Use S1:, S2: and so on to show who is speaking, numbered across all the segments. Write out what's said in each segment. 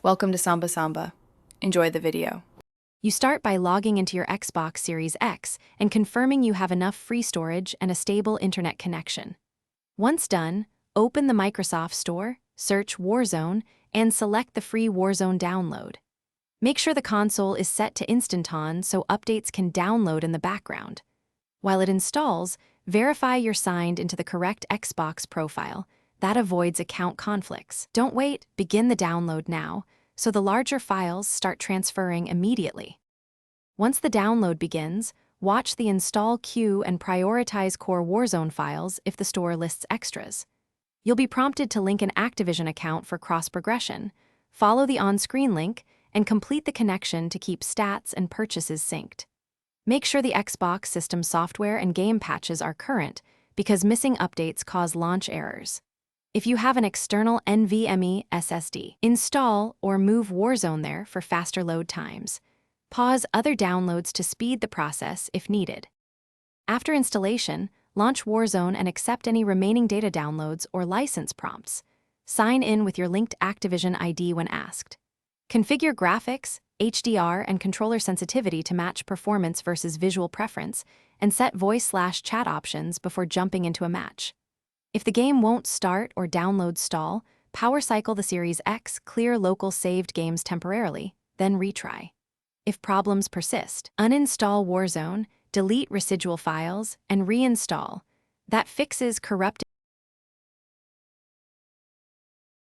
S1: Welcome to Samba Samba. Enjoy the video.
S2: You start by logging into your Xbox Series X and confirming you have enough free storage and a stable internet connection. Once done, open the Microsoft Store, search Warzone, and select the free Warzone download. Make sure the console is set to Instant On so updates can download in the background. While it installs, verify you're signed into the correct Xbox profile. That avoids account conflicts. Don't wait, begin the download now, so the larger files start transferring immediately. Once the download begins, watch the install queue and prioritize core Warzone files if the store lists extras. You'll be prompted to link an Activision account for cross-progression, follow the on-screen link, and complete the connection to keep stats and purchases synced. Make sure the Xbox system software and game patches are current, because missing updates cause launch errors. If you have an external NVMe SSD, install or move Warzone there for faster load times. Pause other downloads to speed the process if needed. After installation, launch Warzone and accept any remaining data downloads or license prompts. Sign in with your linked Activision ID when asked. Configure graphics, HDR, and controller sensitivity to match performance versus visual preference, and set voice/chat options before jumping into a match. If the game won't start or download stall, power cycle the Series X, clear local saved games temporarily, then retry. If problems persist, uninstall Warzone, delete residual files, and reinstall. That fixes corrupted.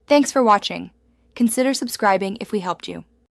S3: Thanks for watching. Consider subscribing if we helped you.